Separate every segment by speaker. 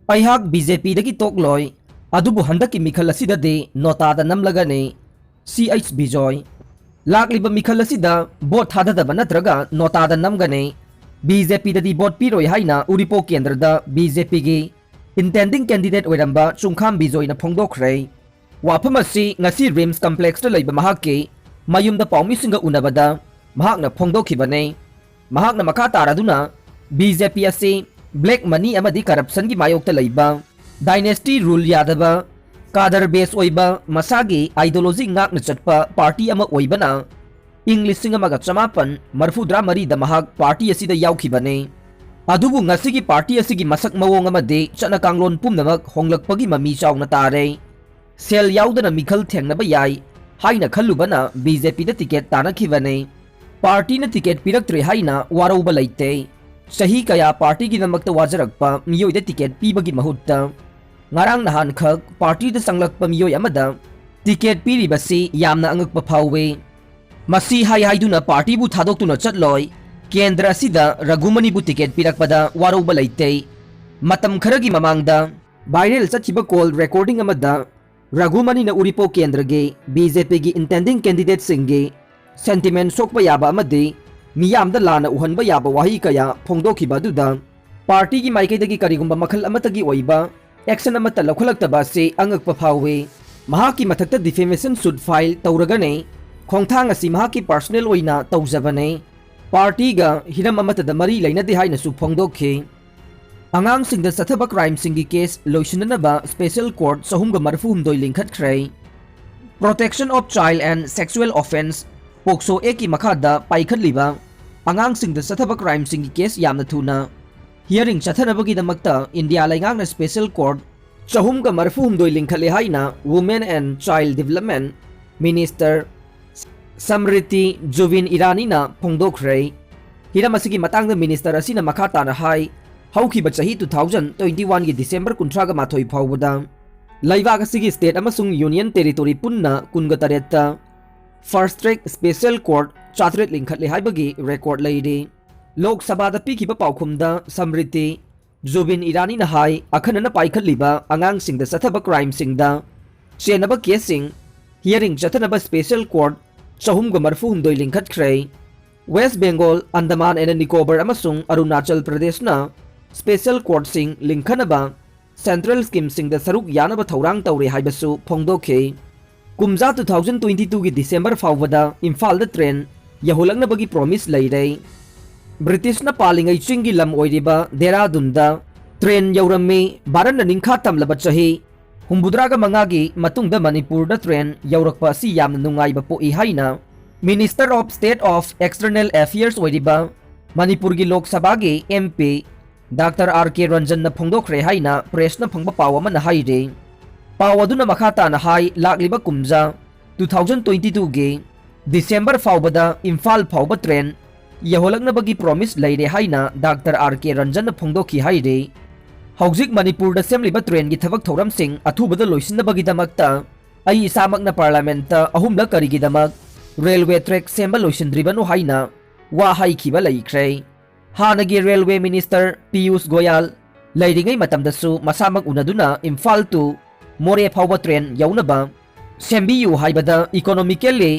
Speaker 1: ꯑꯩꯍꯥꯛ ꯕꯤꯖꯦꯄꯤꯗꯒꯤ ꯇꯣꯛꯂꯣꯏ ꯑꯗꯨꯕꯨ ꯍꯟꯗꯛꯀꯤ ꯃꯤꯈꯜ ꯑꯁꯤꯗꯗꯤ ꯅꯣꯇꯥꯗ ꯅꯝꯂꯒꯅꯤ ꯁꯤ.ꯑꯩꯆ. ꯕꯤꯖꯣꯏ ꯂꯥꯛꯂꯤꯕ ꯃꯤꯈꯜ ꯑꯁꯤꯗ ꯚꯣꯠ ꯊꯥꯗꯗꯕ ꯅꯠꯇ꯭ꯔꯒ ꯅꯣꯇꯥꯗ ꯅꯝꯒꯅꯤ ꯕꯤꯖꯦꯄꯤꯗꯗꯤ ꯚꯣꯠ ꯄꯤꯔꯣꯏ ꯍꯥꯏꯅ ꯎꯔꯤꯄꯣꯛ ꯀꯦꯟꯗ꯭ꯔꯗ ꯕꯤꯖꯦꯄꯤꯒꯤ ꯏꯟꯇꯦꯟꯗꯤꯡ ꯀꯦꯟꯗꯤꯗꯦꯠ ꯑꯣꯏꯔꯝꯕ ꯆꯨꯡꯈꯥꯝ ꯕꯤꯖꯣꯏꯅ ꯐꯣꯡꯗꯣꯛꯈ꯭ꯔꯦ ꯋꯥꯐꯝ ꯑꯁꯤ ꯉꯁꯤ ꯔꯤꯝꯁ ꯀꯝꯄ꯭ꯂꯦꯛꯁꯇ ꯂꯩꯕ ꯃꯍꯥꯛꯀꯤ ꯃꯌꯨꯝꯗ ꯄꯥꯎꯃꯤꯁꯤꯡꯒ ꯎꯅꯕꯗ ꯃꯍꯥꯛꯅ ꯐꯣꯡꯗꯣꯛꯈꯤꯕꯅꯤ ꯃꯍꯥꯛꯅ ꯃꯈꯥ ꯇꯥꯔꯗꯨꯅ ꯕꯤꯖꯦꯄꯤ ꯑꯁꯤ ꯕ꯭ꯂꯦꯛ ꯃꯅꯤ ꯑꯃꯗꯤ ꯀꯔꯞꯁꯟꯒꯤ ꯃꯥꯌꯣꯛꯇ ꯂꯩꯕ ꯗꯥꯏꯅꯦꯁꯇꯤ ꯔꯨꯜ ꯌꯥꯗꯕ ꯀꯥꯗꯔ ꯕꯦꯁ ꯑꯣꯏꯕ ꯃꯁꯥꯒꯤ ꯑꯥꯏꯗꯤꯑꯣꯂꯣꯖꯤ ꯉꯥꯛꯅ ꯆꯠꯄ ꯄꯥꯔꯇꯤ ꯑꯃ ꯑꯣꯏꯕꯅ ꯏꯪ 1994ꯗ ꯃꯍꯥꯛ ꯄꯥꯔꯇꯤ ꯑꯁꯤꯗ ꯌꯥꯎꯈꯤꯕꯅꯤ ꯑꯗꯨꯕꯨ ꯉꯁꯤꯒꯤ ꯄꯥꯔꯇꯤ ꯑꯁꯤꯒꯤ ꯃꯁꯛ ꯃꯑꯣꯡ ꯑꯃꯗꯤ ꯆꯠꯅ ꯀꯥꯡꯂꯣꯟ ꯄꯨꯝꯅꯃꯛ ꯍꯣꯡꯂꯛꯄꯒꯤ ꯃꯃꯤ ꯆꯥꯎꯅ ꯇꯥꯔꯦ ꯁꯦꯜ ꯌꯥꯎꯗꯅ ꯃꯤꯈꯜ ꯊꯦꯡꯅꯕ ꯌꯥꯏ ꯍꯥꯏꯅ ꯈꯜꯂꯨꯕꯅ ꯕꯤꯖꯦꯄꯤꯗ ꯇꯤꯀꯦꯠ ꯇꯥꯅꯈꯤꯕꯅꯤ ꯄꯥꯔꯇꯤꯅ ꯇꯤꯀꯦꯠ ꯄꯤꯔꯛꯇ꯭ꯔꯦ ꯍꯥꯏꯅ ꯋꯥꯔꯧꯕ ꯂꯩꯇꯦ ꯆꯍꯤ ꯀꯌꯥ ꯄꯥꯔꯇꯤꯒꯤꯗꯃꯛꯇ ꯋꯥꯖꯔꯛꯄ ꯃꯤꯑꯣꯏꯗ ꯇꯤꯀꯦꯠ ꯄꯤꯕꯒꯤ ꯃꯍꯨꯠꯇ ngarang nahan khak party da sanglakpa miyoi amada ticket piribasi yamna angakpa phawwe masi hai haiduna party bu thadokuna chatloi kendra sida ragumani bu ticket pirakpada waroba leite matam kharagi mamangda viral chachiba call recording amada ragumani na uripo kendra ge BJP gi intending candidate singe sentiment sokpa yaba amade miyamda lana uhanba yaba wahi kaya phongdokhiba duda party gi maikaidagi karigumba makhal amatagi oiba action अमता लौखलक्तबा से अंगकपा फावे महाकी मथक्ता defamation suit file तौरगने खोंथांग असि महाकी पर्सनल ओइना तौजबने पार्टीगा हिरम अमता मरी लेनदे हाइनसु फोंदोखे अंगांग सिंगदा सथबा क्राइम सिंगी केस लोइसननबा स्पेशल कोर्ट सहुमगा मरफुहुमदोइ लिंखतख्रे protection of child and sexual offence POCSO ए की मखादा पाइखतलिबा अंगांग सिंगदा सथबा क्राइम सिंगी केस यामना थुना हियरिंग चथनबगीदमक्ता इंडिया लैंगांगना स्पेशल कोर्ट चहुमगा मरफुहुमदोइ लिंखले हाइना women and child development minister Smriti Zubin Irani ना फोंदोखरे हिरम असिगी मतांगदा मिनिस्टर असिना मखा ताना हाई हौखिबा चही 2021 की डिसेंबर 19 माथोइ फावबदा लैबाग असिगी स्टेट अमसुंग यूनियन टेरिटोरी पुन्ना 19 फर्स्ट ट्रैक स्पेशल कोर्ट चात्रेट लिंखले हाइबगी रिकॉर्ड लेइरे लोक सभा पीखिबा पाउखुमदा समृति जुबिन इरानी ना हाई अखनना पाइखलिबा अंगांग सिंगदा सथबा क्राइम सिंगदा चेनबा केसिंग हियरिंग चथनबा स्पेशल कोर्ट चहुमगा मरफुहुमदोइ लिंखतख्रे वेस्ट बेंगल अंडमान एंड निकोबार अमसुंग अरुणाचल प्रदेश ना स्पेशल कोर्ट सिंग लिंखनबा सेंट्रल स्कीम सिंगदा सरुक यानबा थौरांग तौरे हाइबसु फोंदोखे कुमजा 2022 की डिसेंबर फावबदा इम्फालदा ट्रेन यहोलंगनबगी प्रॉमिस लैरे ब्रिटिश न पालिंगै चिंगी लम ओइरिबा देहरादूनदा ट्रेन यौरम्मी भारत न निंखा तमलबा चही हुम्बुद्रागा मंगागी मतुंगदा मणिपुरदा ट्रेन यौरकपा असि यामना नुंगाइबा पोइ हाइना minister of state of external affairs ओइरिबा मणिपुर की लोक सभा की MP डॉक्टर R.K. रंजन न फोंदोखरे हाइना प्रेस न फंगबा पाव अमना हाइरे पाव अदुना मखा ताना हाई लाक्लिबा कुमजा 2022 गे डिसेंबर फावबदा इम्फाल फावबा ट्रेन यहोलंगनबगी प्रॉमिस लैरे हाइना डॉक्टर R.K. रंजन फोंदोखी हाइरे हौजिक मणिपुर सेमलिबा ट्रेन की थबक थौरमसिंग अथुबदा लोइसिनबगीदमक्ता अई इसामकना पार्लियामेंट अहुमला करिगीदमक रेलवे ट्रैक सेंबा लोइसिनद्रिबनो हाइना वा हाइखिबा लैख्रे हानगी रेलवे मिनिस्टर पीयूष गोयल लैरिङै मतमदसु मसामक उनदुना इम्फाल टू मोरे फावबा ट्रेन यौनबा सेंबियु हाइबदा इकोनॉमिकली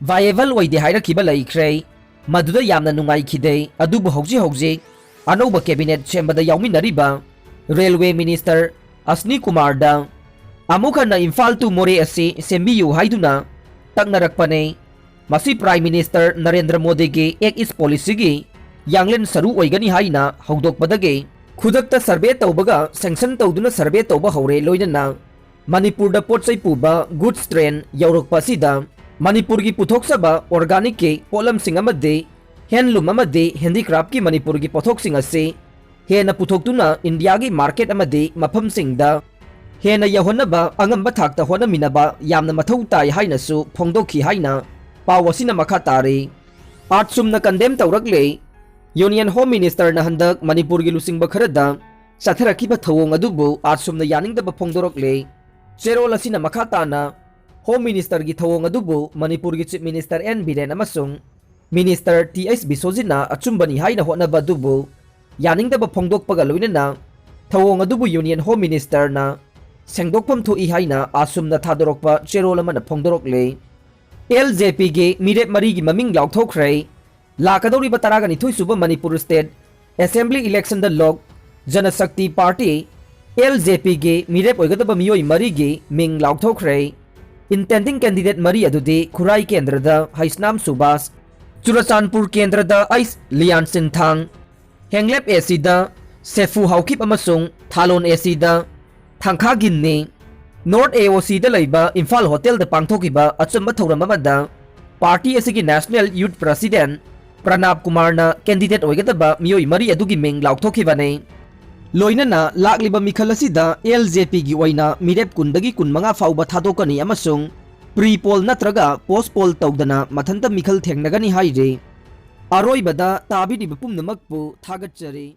Speaker 1: वायेबल ओइदे हाइरखिबा लैख्रे मधुदा यामना नुंगाइखिदे अदुबु हौजी अनौबा कैबिनेट सेंबदा याउमिनरिबा रेलवे मिनिस्टर अश्नी कुमारदा अमुखना इम्फाल टू मोरे असि सेंबियु हाइदुना तकनरकपने मसी प्राइम मिनिस्टर नरेंद्र मोदी की एक इस पॉलिसी की यांगलेन सरू ओइगनी हाइना हौदोकपदगे खुदक्ता सर्वे तौबगा सैंक्शन तौदुना सर्वे तौबा हौरे लोइनना मणिपुरदा पोटचै पुबा गुड्स ट्रेन यौरकपासिदा मणिपुर की पुथोक्सबा ऑर्गेनिक के पोलमसिंग अमदे हैंडलूम अमदे हैंडीक्राफ्ट की मणिपुर की पोथोक्सिंग असे हेना पुथोक्तुना इंडिया की मार्केट अमदे मफमसिंगदा हेना यहोनबा अंगंबा थाक्ता होनमिनबा यामना मथौ ताई हाइनसु फोंदोखी हाइना पावसिना मखा तारे आर्टसुमना कंडेम तौरकले यूनियन होम मिनिस्टर ना हंदक मणिपुर की लुसिंग बखरदा सथरखिबा थवोंग अदुबु आर्टसुमना यानिंगदबा फोंदोरकले चेरोल असिना मखा ताना होम मिनिस्टर की थवोंग अदुबु मणिपुर की चीफ मिनिस्टर N Biren अमसुंग मिनिस्टर T.S. बिसोजिना अचुंबनी हाइना होनबा अदुबु यानिंगदबा फोंदोकपगा लोइनना थवोंग अदुबु यूनियन होम मिनिस्टर ना सेंगदोकफम थोई हाइना आसुमना थादोरकपा चेरोल अमना फोंदोरकले एलजेपी के मिरेप मरी की ममिंग लाउथोखरे लाकदौरी बतारागा निथुई सुबह Manipur state assembly election the लोक जनशक्ति पार्टी एलजेपी के मिरेप ओइगदब मियोई मरी की मिंग लाउथोखरे इंटेंडिंग कैंडिडेट मरी अदुदे खुराई केंद्र द हाइसनाम सुबास चुराचानपुर केंद्र द आइस लियान सिंथांग हेंगलेप एसी द सेफु हाउकिप अमसुंग थालोन एसी द थांखा गिन्ने नॉर्थ एओसी द लैबा इम्फाल होटल द पांगथोकिबा अचुंबा थौरम अमदा पार्टी एसीगी national youth president Pranab Kumar ना कैंडिडेट ओइगदबा मियोई मरी अदुगी मिंग लाउथोकिबाने लोइनना लाकलिबा मिखल असिदा एलजेपी गी ओइना मिरेप कुंदगी कुनमंगा फाउबा थादोकनी अमसुंग प्री पोल नत्रगा पोस्ट पोल तौदना मथंता मिखल थेंगनगनी हाइरे अरोइबदा ताबिदिबा पुमनमकपु थागतचरी।